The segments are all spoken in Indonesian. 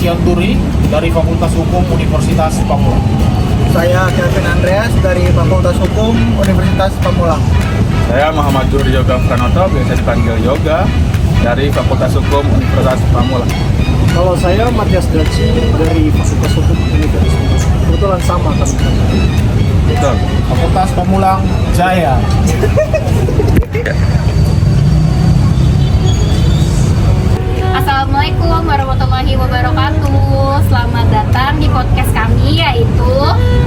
Sianturi dari Fakultas Hukum Universitas Pamulang. Saya Kelvin Andreas dari Fakultas Hukum Universitas Pamulang. Saya Muhammad Jur Yoga Pranoto, biasa dipanggil Yoga, dari Fakultas Hukum Universitas Pamulang. Kalau saya Matias Daci dari Fakultas Hukum Universitas. Kebetulan sama kami. Betul. Fakultas Pamulang Jaya. Assalamualaikum warahmatullahi wabarakatuh. Selamat datang di podcast kami, yaitu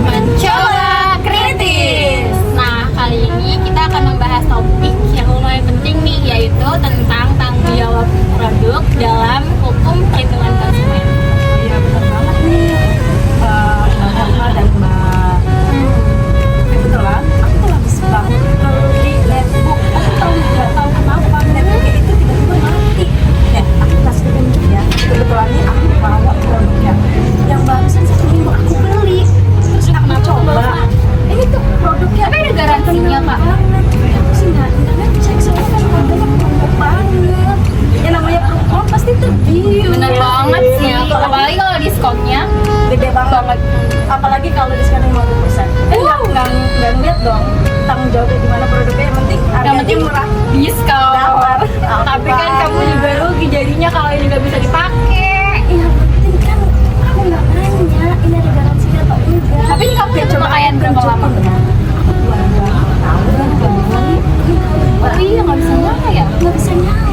Mencoba Kritis. Nah, kali ini kita akan membahas topik yang lumayan penting nih, yaitu tentang tanggung jawab produk dalam hukum perlindungan konsumen. Iya, benar banget nih, Mbak dan Mbak. Kebetulan aku tuh lagi banget beli netbook. Aku nggak tahu kenapa netbooknya itu tiba-tiba mati. Ya, aku kasih tunjuk ya. Kebetulan nih aku bawa produknya yang barusan 1 minggu aku beli. Terus aku coba. Ini tuh produknya. Tapi ada garansinya, Kak? Aku sih nggak ngecek soalnya kan harganya promo banget. Ya namanya promo pasti terbiu. Bener banget sih, apalagi kalau diskonnya Gede banget. Apalagi kalau diskonnya 50%. Nggak ngeliat dong tanggung jawabnya gimana produknya, yang penting yang harganya penting murah. diskon. Dapat. Tapi kan kamu juga rugi jadinya kalau ini nggak bisa dipakai. Yang penting kan aku nggak nanya ini ada garansinya atau enggak. Tapi ini kamu udah pemakaian berapa lama? Aku 2 tahun kali. Oh iya, nggak bisa nyala ya? Nggak bisa nyala.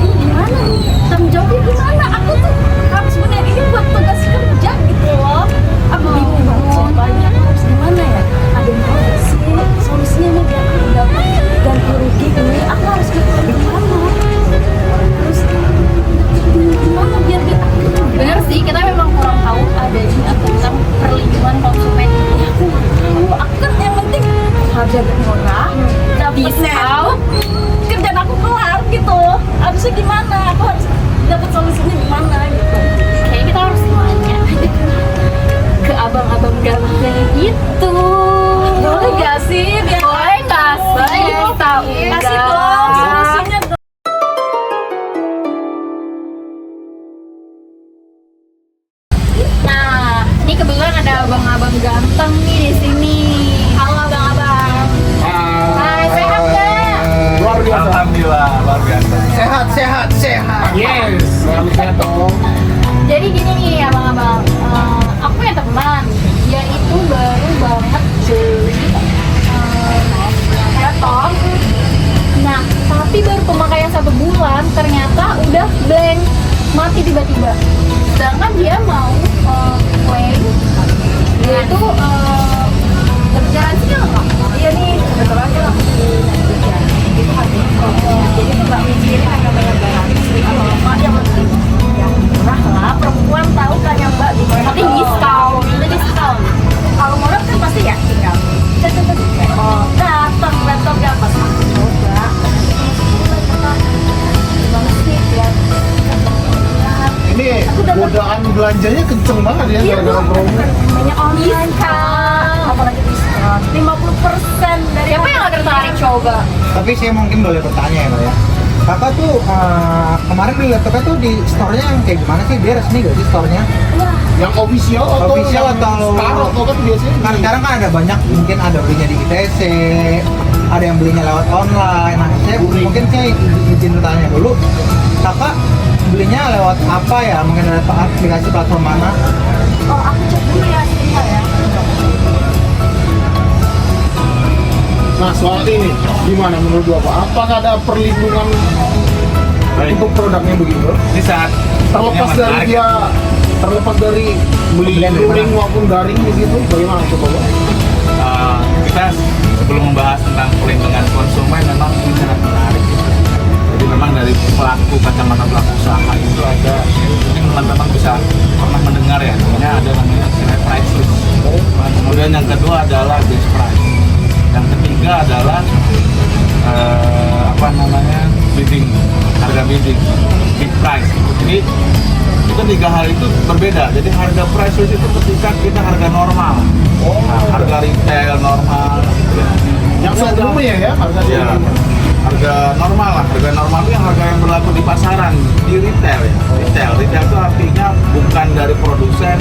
Ini gimana nih? Tanggung jawabnya gimana? Aku tuh sebenarnya ini buat tugas kerja gitu loh. Aku bingung banget soalnya aku harus gimana ya? Ada yang tahu nggak sih solusinya nih biar aku dapat ganti rugi ini? Aku harus gimana? Terus gimana biar dia Bener sih, kita memang kurang tahu adanya tentang perlindungan konsumen. Ya aku nggak tahu. Aku kan yang penting harga murah, dapat Diskon. kerjaan aku kelar gitu. Harusnya gimana? Aku harus dapat solusinya gimana gitu. Kayaknya kita harus nanya ke abang-abang ganteng itu. Boleh gak sih? Biar Boleh nggak sih? Boleh. Tahu Kasih nggak? dong solusinya dong. Nah, ini kebetulan ada abang-abang ganteng nih di sini. Halo abang-abang. Hai, sehat nggak? Luar biasa. Alhamdulillah, luar biasa. Sehat, sehat, sehat. Yes, selalu sehat dong. Jadi gini nih abang-abang, aku punya teman, dia itu baru banget beli laptop. Nah, tapi baru pemakaian 1 bulan, ternyata udah blank, mati tiba-tiba. Sedangkan dia mau claim, dia itu garansinya nggak? Iya nih, kebetulan kan aku di Netflix ya. Itu harganya promo. Jadi nggak mikirin hanya bayar garansi atau apa, yang penting yang murah lah. Perempuan tahu kan ya Mbak gimana. Tapi diskon, itu diskon. Kalau murah kan pasti ya tinggal. Oh, datang laptopnya pas aku coba. Gimana sih biar Ini godaan belanjanya kenceng banget ya gara-gara promo. banyak online kan, apalagi diskon 50% dari Siapa yang nggak tertarik coba? Tapi saya mungkin boleh bertanya ya, Mbak ya. Kakak tuh kemarin beli laptopnya tuh di store-nya yang kayak gimana sih? Dia resmi gak sih store-nya? Yang official atau Official yang atau- Staro kan biasanya Kan sekarang kan ada banyak, mungkin ada belinya di ITC, ada yang belinya lewat online. Nah, mungkin saya izin bertanya dulu, kakak belinya lewat apa ya? Mungkin ada aplikasi platform mana? Oh, aku cek dulu ya sebentar ya. Nah, soal ini gimana menurut Bapak? Apakah ada perlindungan untuk produknya begitu? Ini saat Terlepas yang dari menarik. dia terlepas dari beli Pembelian dari luring mana? maupun daring begitu, bagaimana coba Pak? Kita sebelum membahas tentang perlindungan konsumen memang ini sangat menarik. Jadi memang dari pelaku kacamata pelaku usaha itu ada, mungkin teman-teman bisa pernah mendengar ya, namanya ada namanya istilah price list. Kemudian yang kedua adalah base price. Yang ketiga adalah bidding, harga bidding, bid price. Jadi itu 3 hal itu berbeda. Jadi harga price list itu ketika kita harga normal, harga retail normal. Yang sebelumnya ya harga Ya. harga normal lah. Harga normal itu harga yang berlaku di pasaran, di retail ya. Retail itu artinya bukan dari produsen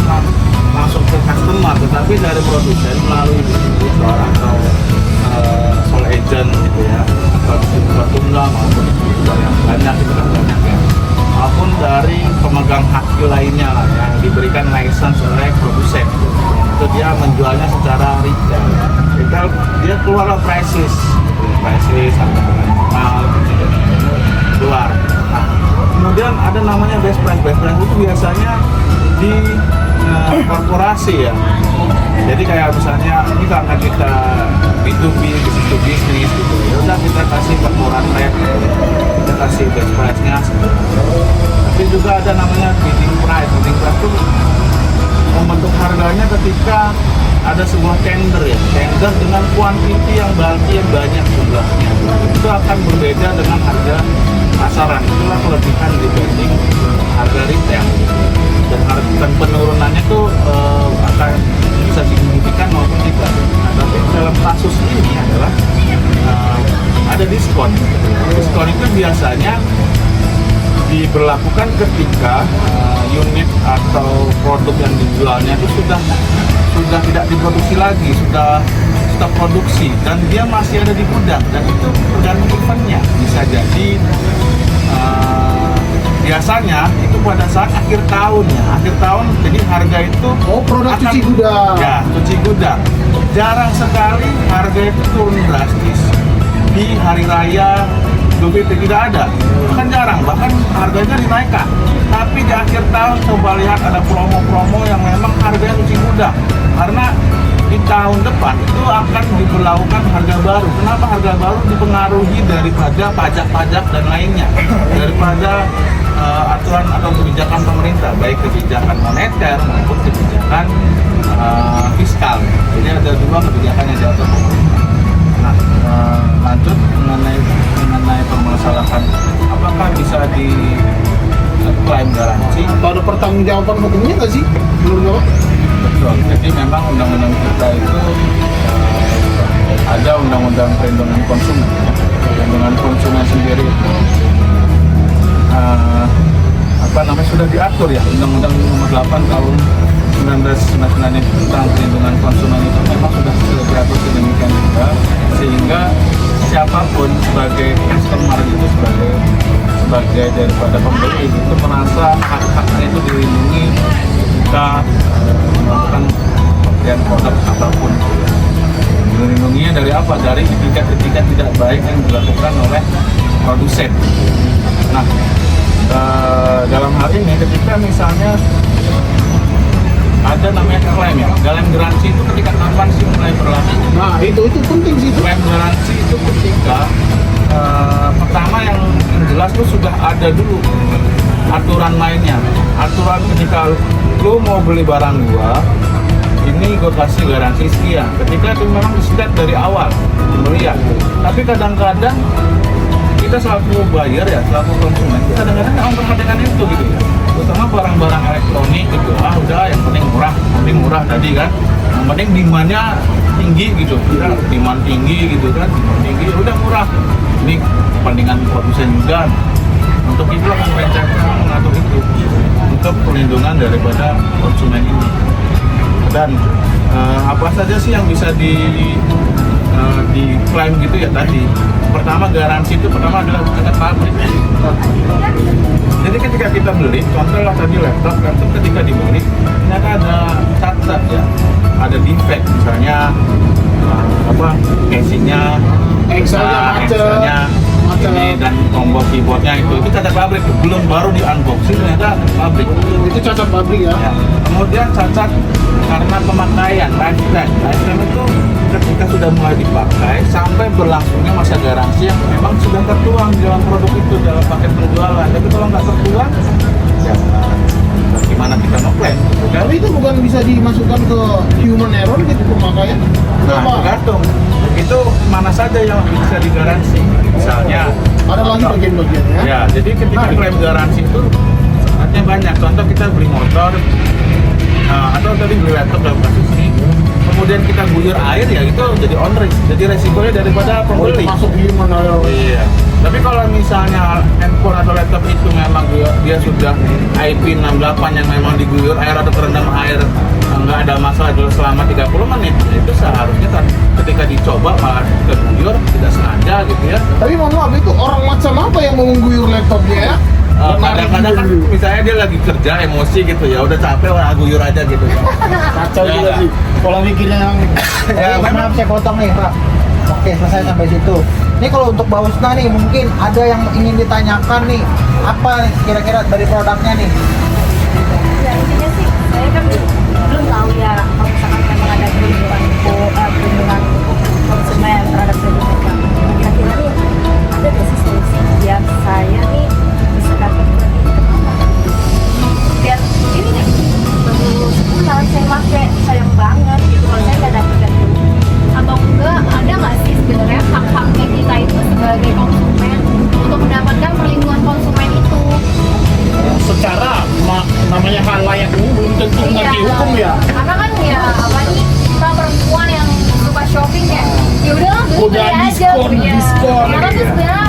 langsung ke customer, tetapi dari produsen melalui distributor atau sole agent gitu ya, atau distributor tunggal maupun distributor yang banyak itu kan banyak ya, maupun dari pemegang hak lainnya lah yang diberikan license oleh produsen. Itu dia menjualnya secara retail. Retail dia keluarlah prices harga normal gitu, keluar. Nah, kemudian ada namanya best price itu biasanya di korporasi ya. Jadi kayak misalnya ini karena kita B2B, business to business gitu, ya udah kita kasih corporate rate, kita kasih best price-nya. Tapi juga ada namanya bidding price itu membentuk harganya ketika ada sebuah tender ya, tender dengan kuantiti yang banyak jumlahnya, itu akan berbeda dengan harga pasaran. Itulah kelebihan dibanding harga retail, dan penurunannya tuh akan bisa signifikan maupun tidak. Nah, tapi dalam kasus ini adalah ada diskon. Diskon itu biasanya diberlakukan ketika unit atau produk yang dijualnya itu sudah tidak diproduksi lagi, sudah stop produksi dan dia masih ada di gudang, dan itu tergantung eventnya. Bisa jadi biasanya itu pada saat akhir tahun, jadi harga itu produk cuci gudang. Ya, cuci gudang. Jarang sekali harga itu turun drastis di hari raya Idul Fitri, tidak ada, kan jarang, bahkan harganya dinaikkan. Tapi di akhir tahun coba lihat ada promo-promo yang memang harganya cuci gudang, karena di tahun depan itu akan diberlakukan harga baru. Kenapa harga baru? Dipengaruhi daripada pajak-pajak dan lainnya, daripada aturan atau kebijakan pemerintah, baik kebijakan moneter maupun kebijakan fiskal. Jadi ada dua kebijakan yang diatur pemerintah. Nah, lanjut mengenai permasalahan apakah bisa diklaim garansi Atau ada pertanggungjawaban hukumnya nggak sih menurut Bapak? betul. Jadi memang undang-undang kita itu ada undang-undang perlindungan konsumen. Perlindungan konsumen sendiri itu sudah diatur ya, Undang-Undang Nomor 8 Tahun 1999 tentang perlindungan konsumen itu memang sudah diatur sedemikian rupa sehingga siapapun sebagai customer itu sebagai daripada pembeli itu merasa hak-haknya itu dilindungi ketika melakukan pembelian produk apapun. Dilindunginya dari apa? Dari etiket-etiket tidak baik yang dilakukan oleh produsen. Nah, dalam hal ini ketika misalnya ada namanya klaim ya, klaim garansi itu ketika kapan sih mulai berlaku? Nah itu penting sih. Klaim garansi itu ketika pertama yang jelas tuh sudah ada dulu aturan mainnya. Aturan ketika lu mau beli barang gua, ini gua kasih garansi sekian. Ketika itu memang disikat dari awal pembelian. Tapi kadang-kadang kita selaku buyer ya, selaku konsumen, kadang-kadang nggak memperhatikan itu gitu ya. Terutama barang-barang elektronik gitu, udah yang penting murah tadi kan. Yang penting demand-nya tinggi gitu, ya, demand tinggi gitu kan, demand tinggi, udah murah. Ini kepentingan produsen juga. Untuk itu akan pemerintah mengatur itu untuk perlindungan daripada konsumen ini. Dan apa saja sih yang bisa diklaim gitu ya tadi. Pertama garansi itu adalah cacat pabrik. Jadi ketika kita beli, contoh lah tadi laptop kan, ketika dibeli ternyata ada cacat ya, ada defect misalnya casingnya, Excelnya ini dan tombol keyboardnya itu cacat pabrik, belum baru di unboxing ternyata pabrik. Itu cacat pabrik ya. Kemudian cacat karena pemakaian lifetime itu ketika sudah mulai dipakai sampai berlangsungnya masa garansi yang memang sudah tertuang di dalam produk itu dalam paket penjualan. Tapi kalau nggak tertuang, ya bagaimana kita ngeklaim? Gitu kan? Tapi itu bukan bisa dimasukkan ke human error gitu pemakaian? Nah, tergantung. Itu mana saja yang bisa digaransi. Misalnya ada lagi bagian-bagiannya. Ya, jadi ketika klaim garansi itu artinya banyak. Contoh kita beli motor atau tadi beli laptop dalam kasus ini, kemudian kemudian kita guyur air ya itu jadi on risk, jadi resikonya daripada pembeli. Masuk human ayo. Iya. Tapi kalau misalnya handphone atau laptop itu memang dia sudah IP68 yang memang diguyur air atau terendam air nggak ada masalah dulu selama 30 menit, itu seharusnya kan ketika dicoba malah keguyur tidak sengaja gitu ya. Tapi mohon maaf, itu orang macam apa yang mau mengguyur laptopnya ya? Kadang-kadang kan misalnya dia lagi kerja emosi gitu ya udah capek wah guyur aja gitu ya. Kacau Ya, juga enggak. sih. Pola mikirnya yang Ya, maaf saya potong nih Pak. Oke, selesai sampai situ. Ini kalau untuk Mbak Usna nih, mungkin ada yang ingin ditanyakan nih. Apa nih kira-kira dari produknya nih? Ya intinya sih saya kan belum tahu ya kalau misalkan memang ada perlindungan konsumen terhadap produk mereka. Kira-kira nih ada nggak sih solusi biar saya nih bisa dapat produk itu biar ini nih baru sebulan saya pakai sayang banget gitu kalau saya nggak dapat ganti rugi. Atau enggak ada nggak sih sebenarnya hak-haknya kita itu sebagai konsumen untuk mendapatkan perlindungan konsumen itu? secara namanya hal layak umum belum tentu nggak dihukum ya. Karena kan ya apa nih kita perempuan yang suka shopping ya udahlah beli Udah aja diskon, gitu ya. diskon. Karena tuh sebenarnya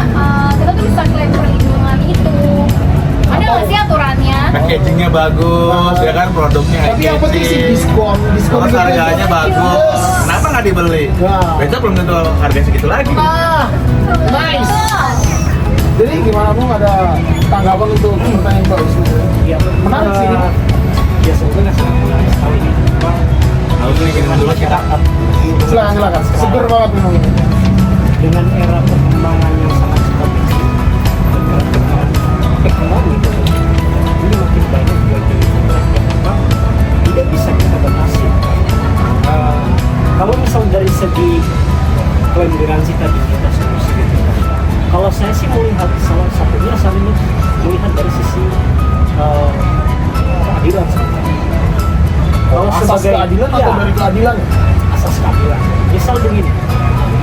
kita tuh bisa klaim perlindungan itu. Ada nggak sih aturannya? Packagingnya bagus, ya kan produknya Tapi yang penting sih diskon terus harganya bagus. Kenapa nggak dibeli? Nah. Besok belum tentu harga segitu lagi. Nice. Jadi gimana Bu, ada tanggapan untuk pertanyaan Mbak Usna? Ya, Menarik sih ini. Ya sebetulnya sangat menarik sekali ini. Harus bikin dulu kita. Silakan. Seger banget memang ini. Dengan era perkembangan yang sangat cepat ini, dan era perkembangan ekonomi ini makin banyak bagi yang memang tidak bisa kita batasi. Kalau misal dari segi klaim garansi tadi kita solusi gitu. Kalau saya sih melihat salah satunya saya melihat dari sisi keadilan sebenarnya. Kalau Asas keadilan atau dari keadilan? asas keadilan. Misal begini,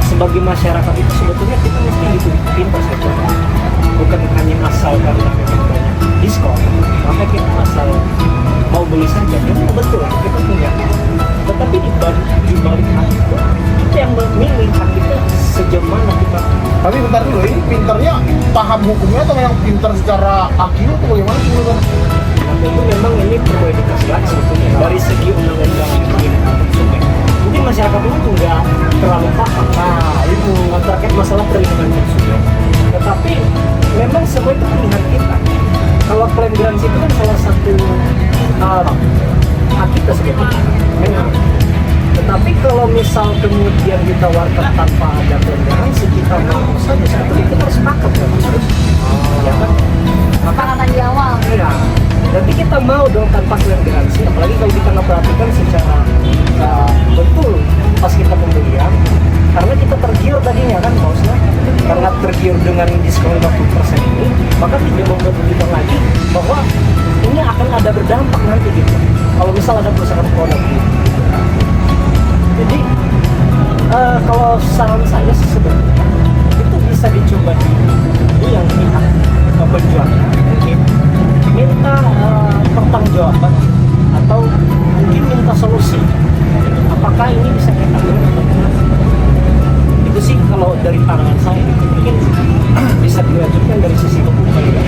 sebagai masyarakat itu sebetulnya kita mesti gitu pintar saja, bukan hanya asal karena memang banyak diskon, maka kita asal mau beli saja. Memang betul kita punya, tetapi di balik hak itu kita yang memilih hak kita sejauh mana kita. Tapi bentar dulu, ini pinternya paham hukumnya atau yang pinter secara akil atau bagaimana sih menurut? Itu memang ini perlu edukasi lagi sebetulnya dari segi undang-undang perlindungan konsumen. Mungkin masyarakat itu nggak terlalu paham. Nah, itu terkait masalah perlindungan konsumen. Tetapi memang semua itu pilihan kita. Kalau klaim garansi itu kan salah satu hak kita sebagai memang. Tetapi kalau misal kemudian ditawarkan tanpa ada klaim garansi, kita mau saja sebetulnya kita harus sepakat kan, ya kan? Kesepakatan di awal. Iya. Nanti kita mau dong tanpa klaim garansi, apalagi kalau kita memperhatikan secara betul pas kita pembelian, karena kita tergiur tadinya kan maksudnya, karena tergiur dengan diskon 50% ini, maka tidak memperhatikan lagi bahwa ini akan ada berdampak nanti gitu. Kalau misal ada perusahaan produk gitu. Jadi kalau saran saya sih sebenarnya itu bisa dicoba di yang pihak penjualnya mungkin minta pertanggungjawaban atau mungkin minta solusi apakah ini bisa kita lakukan atau tidak. Itu sih kalau dari pandangan saya mungkin bisa dilanjutkan dari sisi hukum kali ya.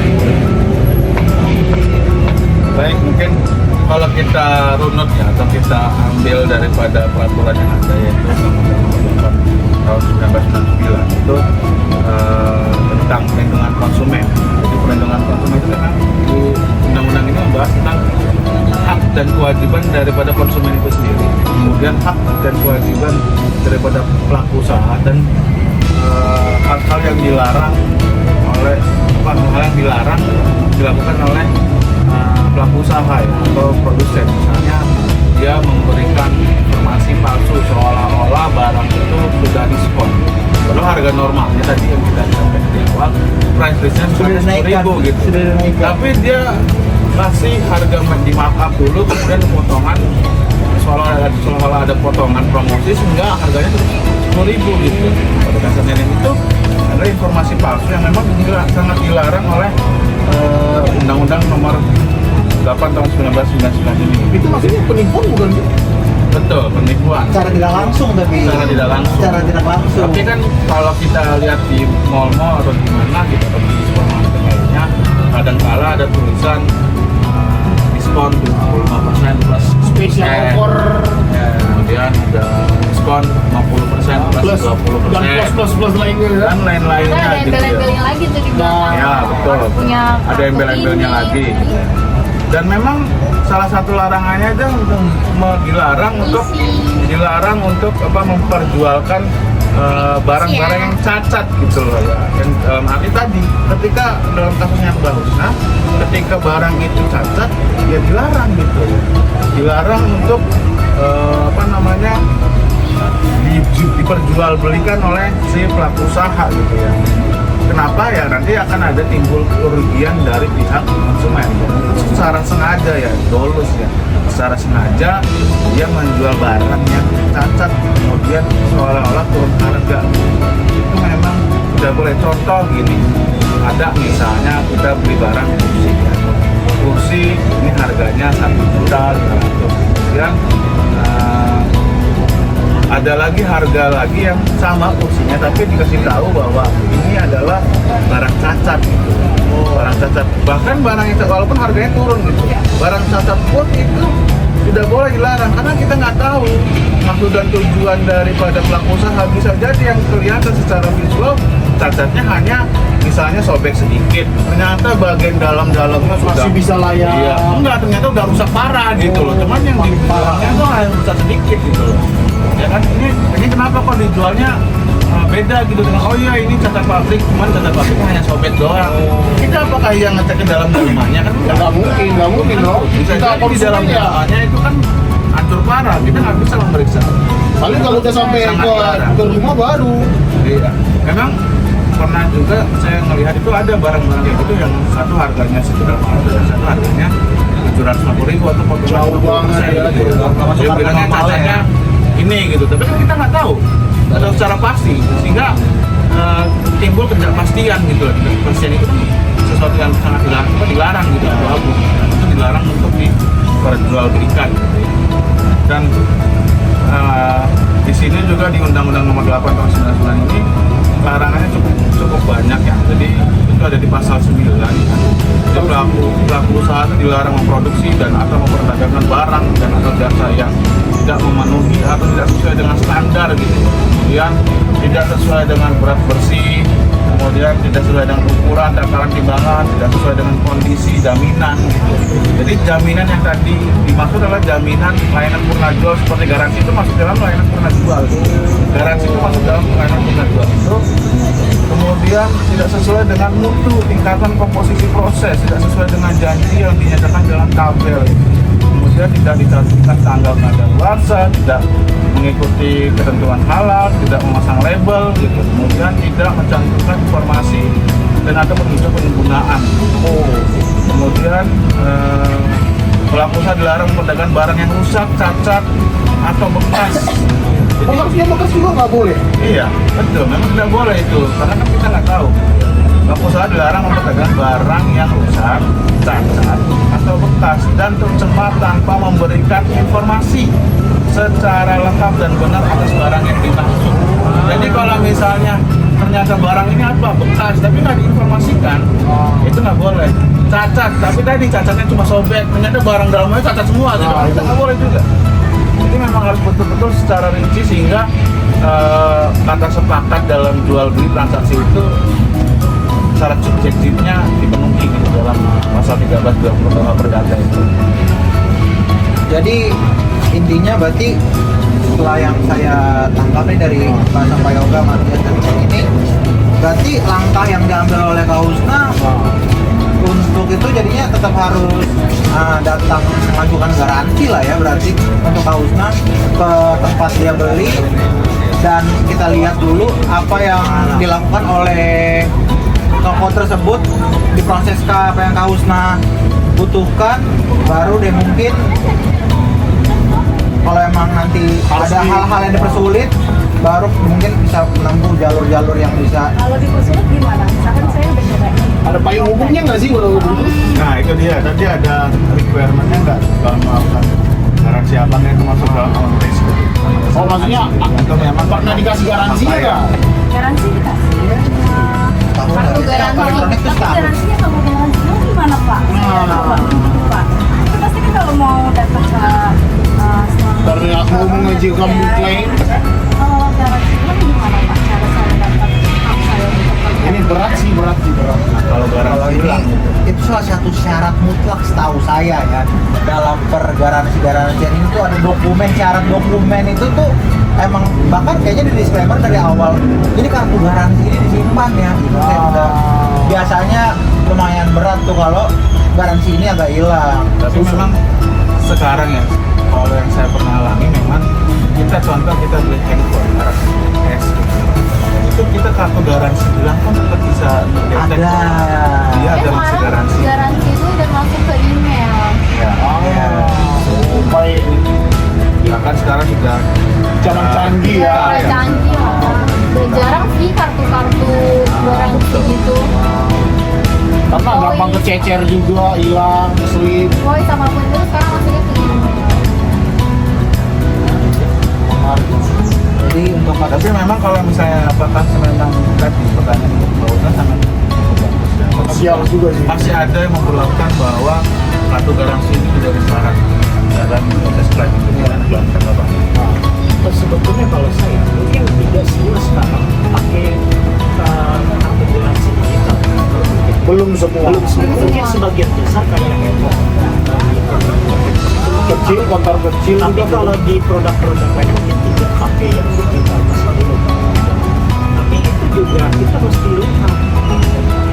Baik, mungkin kalau kita runut ya atau kita ambil daripada peraturan yang ada yaitu Undang-Undang tahun 1999 itu tentang perlindungan konsumen. Jadi perlindungan konsumen itu memang di undang-undang ini membahas tentang hak dan kewajiban daripada konsumen itu sendiri, kemudian hak dan kewajiban daripada pelaku usaha dan hal-hal yang dilarang oleh hal yang dilarang dilakukan oleh pelaku usaha ya, atau produsen. Misalnya dia memberikan informasi palsu seolah-olah barang itu sudah diskon padahal harga normalnya tadi yang kita sampaikan di awal price listnya Sudah dinaikkan, 100.000 gitu, sudah dinaikkan. tapi dia kasih harga di markup dulu kemudian potongan seolah-olah ada potongan promosi sehingga harganya terus 10.000 gitu. Pada dasarnya itu adalah informasi palsu yang memang sangat dilarang oleh Undang-Undang nomor 8 tahun 1999 ini. Itu maksudnya penipuan bukan? Betul, penipuan. Secara tidak langsung tapi. Secara tidak langsung. Secara tidak langsung. Tapi kan kalau kita lihat di mall-mall atau di mana gitu atau di supermarket lainnya, kadang-kala ada tulisan diskon 25% plus Spesial offer ya, kemudian ada diskon 50% plus 20%. dan plus lainnya ya. Dan lain-lainnya Ada gitu ya. embel-embelnya lagi tuh di belakang. Ya, betul. Punya Ada kartu embel-embelnya ini. lagi. Dan memang salah satu larangannya itu dilarang untuk apa memperjualkan barang-barang yang cacat gitu loh ya. Yang dalam arti tadi, ketika dalam kasusnya Mbak Husna, ketika barang itu cacat, ya dilarang gitu. Dilarang untuk apa namanya diperjualbelikan oleh si pelaku usaha gitu ya. Kenapa ya? Nanti akan ada timbul kerugian dari pihak konsumen. Secara sengaja ya, dolus ya. Secara sengaja dia menjual barang yang cacat, kemudian seolah-olah turun harga. Itu memang tidak boleh. Contoh gini, ada misalnya kita beli barang kursi ya. Kursi ini harganya 1 juta 500. Kemudian ada lagi harga lagi yang sama kursinya tapi dikasih tahu bahwa ini adalah barang cacat gitu. Barang cacat, bahkan barang itu walaupun harganya turun gitu, barang cacat pun itu tidak boleh dilarang karena kita nggak tahu maksud dan tujuan daripada pelaku usaha. Bisa jadi yang kelihatan secara visual cacatnya hanya misalnya sobek sedikit, ternyata bagian dalam-dalamnya Masih bisa layak. Iya, enggak, ternyata udah rusak parah gitu loh. Cuman yang dijualnya itu hanya rusak sedikit gitu loh. Ya kan, ini kenapa kok dijualnya beda gitu dengan oh iya ini cacat pabrik, cuman cacat pabriknya hanya sobek doang. Kita apakah yang ngecekin dalam-dalamnya kan? Nggak mungkin dong. Bisa Kita jadi di konsumen ya. dalamnya itu kan hancur parah, kita nggak bisa memeriksa. Paling kalau udah sampai Sangat parah. ke rumah baru. Iya, memang pernah juga saya ngelihat itu ada barang-barang kayak gitu yang satu harganya sekitar 500 dan satu harganya 750.000 atau 40.000 Jauh banget ya, gitu. masuk Dia harga bilangnya normal cacatnya ya. ini gitu, tapi kan kita nggak tahu ada secara pasti sehingga timbul ketidakpastian gitu. Ketidakpastian itu kan sesuatu yang sangat dilarang gitu, abu-abu. Itu dilarang untuk diperjualbelikan gitu. Dan di sini juga di Undang-Undang Nomor 8 Tahun 99 ini larangannya cukup banyak ya. Jadi itu ada di pasal 9 ya. Jadi pelaku usaha itu dilarang memproduksi dan atau memperdagangkan barang dan atau jasa yang tidak memenuhi atau tidak sesuai dengan standar gitu. Kemudian tidak sesuai dengan berat bersih, kemudian tidak sesuai dengan ukuran, takaran timbangan, tidak sesuai dengan kondisi jaminan gitu. Jadi jaminan yang tadi dimaksud adalah jaminan layanan purna jual seperti garansi itu masuk dalam layanan purna jual. Garansi itu masuk dalam layanan purna jual itu. Kemudian tidak sesuai dengan mutu, tingkatan komposisi proses, tidak sesuai dengan janji yang dinyatakan dalam tabel. Kemudian tidak dicantumkan tanggal kadaluarsa, tidak mengikuti ketentuan halal, tidak memasang label, gitu. Kemudian tidak mencantumkan informasi dan atau petunjuk penggunaan. Kemudian pelaku usaha dilarang memperdagangkan barang yang rusak, cacat, atau bekas. Jadi, Harusnya bekas juga nggak boleh. iya, betul. Memang tidak boleh itu, karena kan kita nggak tahu. Pelaku usaha dilarang memperdagangkan barang yang rusak, cacat, atau bekas dan tercemar tanpa memberikan informasi secara lengkap dan benar atas barang yang dimaksud. Jadi kalau misalnya ternyata barang ini apa bekas tapi nggak diinformasikan, itu nggak boleh. Cacat, tapi tadi cacatnya cuma sobek, ternyata barang dalamnya cacat semua, gitu. Itu nggak boleh juga. Jadi memang harus betul-betul secara rinci sehingga kata sepakat dalam jual beli transaksi itu syarat subjektifnya dipenuhi gitu dalam pasal 13 20 perdata itu. Jadi intinya berarti setelah yang saya tangkap nih dari Pak Sampayoga, Matias dan Ceng ini, berarti langkah yang diambil oleh Kak Husna untuk itu jadinya tetap harus datang mengajukan garansi lah ya, berarti untuk Kak Husna ke tempat dia beli dan kita lihat dulu apa yang dilakukan oleh toko tersebut, diproses ke apa yang Kak Husna butuhkan, baru deh mungkin kalau emang nanti ada hal-hal yang dipersulit, baru mungkin bisa menempuh jalur-jalur yang bisa. Kalau dipersulit gimana? Misalkan saya udah cobain. Ada payung hukumnya nggak sih kalau begitu? Nah itu dia, tadi ada requirement-nya nggak kalau melakukan Garansi abangnya itu masuk dalam on risk. Oh maksudnya Atau memang pernah dikasih garansi apa ya? Garansi dikasih. Tahu Kartu nggak? garansi. Elektronik tuh Tapi setahun. garansinya kalau garansinya gimana Pak? Nah. Pak. Itu pasti kan kalau mau datang ke Karena mau mengajukan klaim. Kalau garansinya gimana Pak? Cara saya dapat hak saya untuk kerja? Ini berat sih. Nah, kalau Kalau garansi ini hilang itu salah satu syarat mutlak setahu saya ya dalam pergaransi-garansian ini tuh ada dokumen, syarat dokumen itu tuh emang bahkan kayaknya di disclaimer dari awal ini kartu garansi ini disimpan ya gitu. Biasanya lumayan berat tuh kalau garansi ini agak hilang. tapi memang sekarang ya kalau yang saya pernah alami memang kita contoh kita beli handphone merek S gitu. Itu kita kartu garansi bilang kan tetap bisa mendetek. Ada. Iya ada masih garansi. Garansi itu udah masuk ke email. Ya, Ya. Baik. ya kan sekarang juga Zaman canggih ya. Udah canggih lah. Udah jarang sih kartu-kartu garansi gitu. Karena gampang kececer juga, hilang, selip. Boy sama pun itu sekarang masuknya ke email. Jadi untuk tapi memang kalau misalnya apakah memang tadi pertanyaan berkaitan sama bagus ya. Sial juga sih. Masih ada yang memperlakukan bahwa kartu garansi itu tidak syarat dalam proses klaim itu dengan dilakukan apa? Terus sebetulnya kalau saya mungkin tidak semua sekarang pakai kartu garansi digital. Belum semua. Belum semua, mungkin sebagian besar kayak handphone. Kecil, kontor kecil. Tapi juga kalau di produk-produk lain mungkin tidak pakai yang digital misalnya mobile. Tapi itu juga kita mesti lihat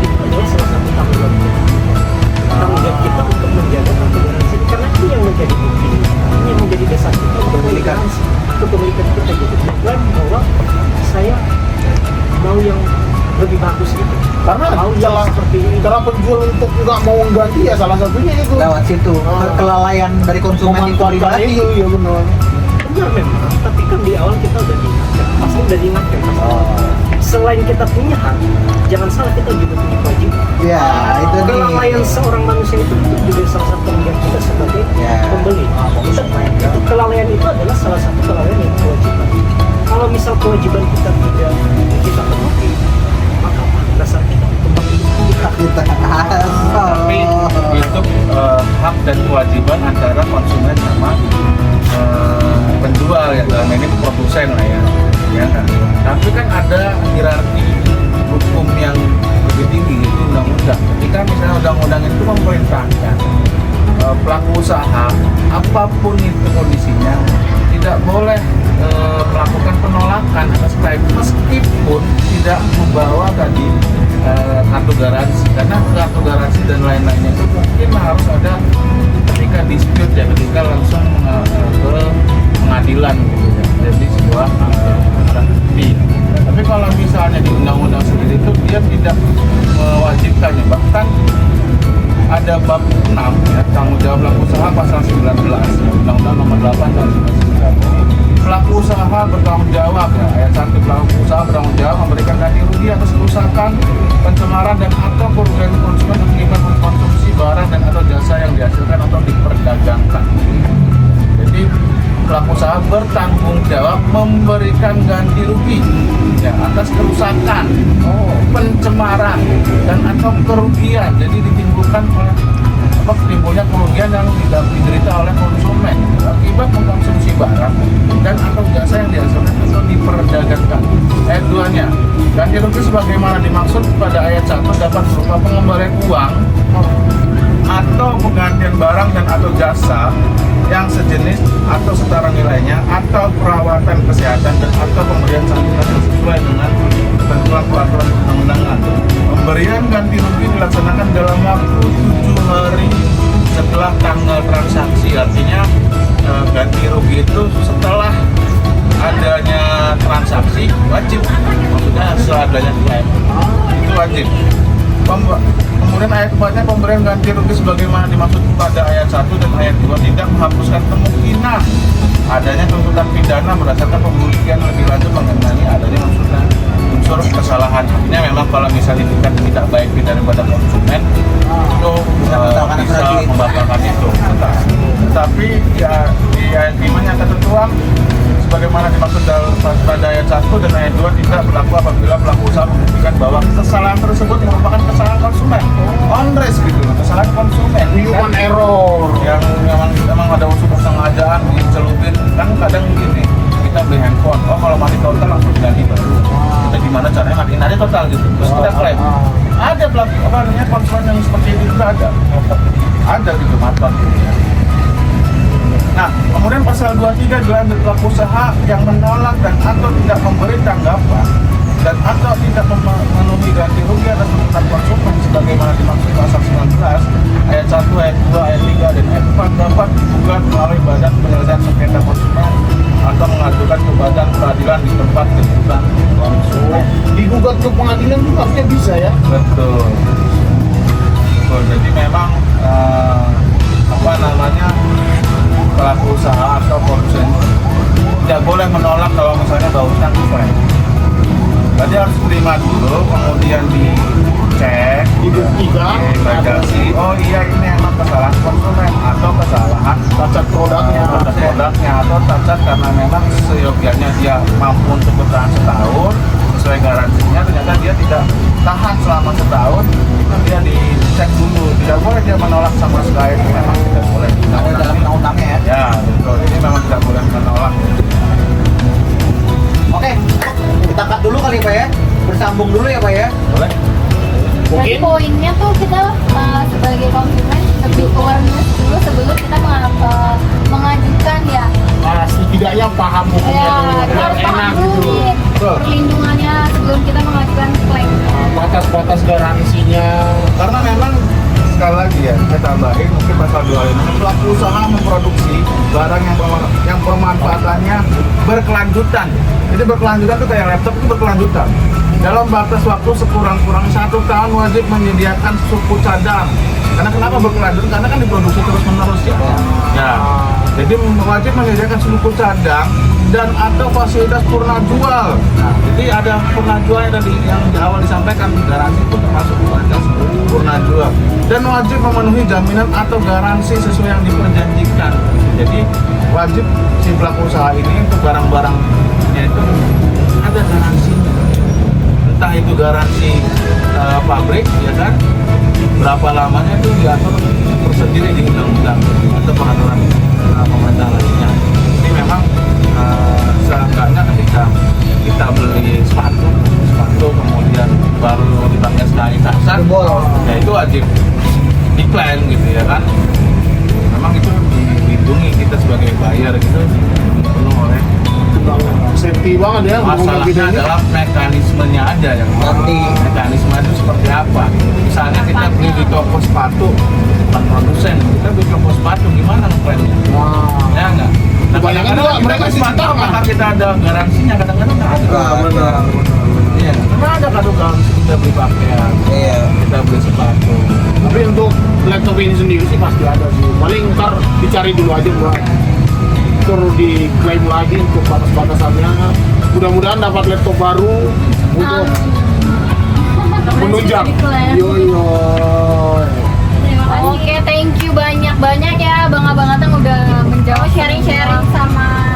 itu adalah salah satu tanggung jawab kita. Tanggung jawab kita untuk menjaga kartu garansi karena ini yang menjadi bukti, ini yang menjadi dasar kita untuk Kepemilikan. kepemilikan kita gitu. Bukan bahwa saya mau yang lebih bagus gitu. Karena mau yang celah seperti ini. cara penjual untuk nggak mau ganti ya salah satunya itu. lewat situ kelalaian dari konsumen itu Memanfaatkan pribadi. itu ya benar. Benar memang, tapi kan di awal kita udah diingatkan, pasti udah diingatkan. Selain kita punya hak, jangan salah kita juga punya kewajiban. Ya, itu nih. Kelalaian seorang manusia itu juga salah satu tanggung kita sebagai Ya. pembeli. Itu kelalaian itu adalah salah satu kelalaian yang kewajiban. Kalau misal kewajiban kita tidak kita penuhi, maka dasar kita untuk memiliki hak. Kita Tapi itu hak dan kewajiban antara konsumen sama penjual ya dalam ini produsen lah ya kan. Tapi kan ada hierarki hukum yang lebih tinggi itu undang-undang. Ketika misalnya undang-undang itu memerintahkan pelaku usaha apapun itu kondisinya tidak boleh melakukan penolakan atas klaim meskipun tidak membawa tadi kartu garansi, karena kartu garansi dan lain-lainnya itu mungkin harus ada ketika dispute ya, ketika langsung ke pengadilan gitu ya, jadi sebuah bukti. Tapi kalau misalnya di undang-undang sendiri itu dia tidak mewajibkannya, bahkan ada bab 6 ya, tanggung jawab pelaku usaha pasal 19 ya, Undang-Undang Nomor 8 tahun 1999. Pelaku usaha bertanggung jawab ya, ayat 1 pelaku usaha bertanggung jawab memberikan ganti rugi atas kerusakan, pencemaran dan atau kerugian konsumen akibat mengkonsumsi barang dan atau jasa yang dihasilkan atau diperdagangkan. Jadi pelaku usaha bertanggung jawab memberikan ganti rugi ya, atas kerusakan, pencemaran dan atau kerugian. Jadi ditimbulkan oleh timbulnya kerugian yang tidak diderita oleh konsumen akibat mengkonsumsi barang dan atau jasa yang dihasilkan atau diperdagangkan. Ayat 2-nya, ganti rugi sebagaimana dimaksud pada ayat 1 dapat berupa pengembalian uang atau penggantian barang dan atau jasa yang sejenis atau setara nilainya atau perawatan kesehatan dan atau pemberian santunan yang sesuai dengan ketentuan peraturan perundang-undangan. Pemberian ganti rugi dilaksanakan dalam waktu 7 hari setelah tanggal transaksi. Artinya ganti rugi itu setelah adanya transaksi wajib, maksudnya setelah adanya klaim itu wajib. Kemudian ayat 4-nya pemberian ganti rugi sebagaimana dimaksud pada ayat 1 dan ayat 2 tidak menghapuskan kemungkinan adanya tuntutan pidana berdasarkan pembuktian lebih lanjut mengenai adanya unsur unsur kesalahan. Ini memang kalau misalnya tidak baik daripada konsumen itu bisa membatalkan itu. Tetapi ya di ayat 5 nya ketentuan sebagaimana dimaksud pada ayat 1 dan ayat 2 tidak berlaku apabila pelaku usaha membuktikan bahwa kesalahan tersebut merupakan kesalahan konsumen. On risk gitu loh, kesalahan konsumen. Human error. Yang memang ada unsur kesengajaan dicelupin, kan kadang gini, kita beli handphone, oh kalau mati total langsung diganti baru. Kita gimana caranya matiin aja total gitu, terus kita klaim. Ada pelaku apa namanya konsumen yang seperti itu juga ada gitu mata. Nah, kemudian pasal 23 dilanjut pelaku usaha yang menolak dan atau tidak memberi tanggapan dan atau tidak memenuhi ganti rugi atas tuntutan konsumen sebagaimana dimaksud pasal 19 ayat 1, ayat 2, ayat 3 dan ayat 4 dapat digugat melalui badan penyelesaian sengketa konsumen atau mengajukan ke badan peradilan di tempat kedudukan konsumen. Digugat ke pengadilan juga harusnya bisa ya. Betul. Jadi memang apa namanya pelaku usaha atau konsumen tidak boleh menolak kalau misalnya bausnya klaim. Berarti harus terima dulu, kemudian dicek, Dibuktikan. validasi. Oh iya ini emang kesalahan konsumen atau kesalahan Cacat produknya. atau cacat karena memang seyogianya dia mampu untuk bertahan setahun sesuai garansinya, ternyata dia tidak tahan selama setahun, dia dicek dulu. Tidak boleh dia menolak sama sekali, itu memang tidak boleh. Ada dalam undang-undangnya ya. Ya betul, ini memang tidak boleh menolak. Oke, kita cut dulu kali Pak ya. Bersambung dulu ya Pak ya. Boleh? Jadi Mungkin poinnya tuh kita sebagai konsumen lebih awareness dulu sebelum kita mengajukan ya. nah, setidaknya paham hukumnya Ya, dulu. kita Biar harus enak paham gitu. dulu nih perlindungannya sebelum kita mengajukan klaim. Batas-batas garansinya. Karena memang sekali lagi ya, saya tambahin mungkin pasal 2 ini pelaku usaha memproduksi barang yang pemanfaatannya berkelanjutan. Jadi berkelanjutan itu kayak laptop itu berkelanjutan. Dalam batas waktu sekurang-kurangnya 1 tahun wajib menyediakan suku cadang. Karena kenapa berkelanjutan? Karena kan diproduksi terus-menerus ya. Ya. Jadi wajib menyediakan suku cadang dan atau fasilitas purna jual. Nah, jadi ada purna jual yang tadi yang di awal disampaikan, garansi itu termasuk purna jual. Dan wajib memenuhi jaminan atau garansi sesuai yang diperjanjikan. Jadi wajib si pelaku usaha ini untuk barang-barangnya itu ada garansinya. Entah itu garansi pabrik, ya kan? Berapa lamanya itu diatur tersendiri di undang-undang atau peraturan pemerintah lainnya. Ini memang seenggaknya ketika kita beli sepatu kemudian baru dipakai sekali kasar, ya itu wajib diklaim gitu ya kan. Memang itu dilindungi kita sebagai buyer gitu, penuh oleh Safety banget ya. masalahnya adalah mekanismenya ada yang Nanti. mekanisme itu seperti apa. Misalnya kita beli di toko sepatu, bukan produsen, kita beli toko sepatu gimana ngeklaimnya? Ya enggak. Nah, Kebanyakan kadang-kadang juga kita mereka beli cuci sepatu tangan. apakah kita ada garansinya? Kadang-kadang nggak ada. Benar. Iya, karena ada kado garansi kita beli pakaian, Iya. kita beli sepatu. Tapi untuk laptop ini sendiri sih pasti ada sih. Paling ntar dicari dulu aja buat terus diklaim lagi untuk batas-batasannya. Mudah-mudahan dapat laptop baru untuk menunjang. Yo. Oke, thank you banyak-banyak ya Bang Abang Atang udah menjawab sharing-sharing sama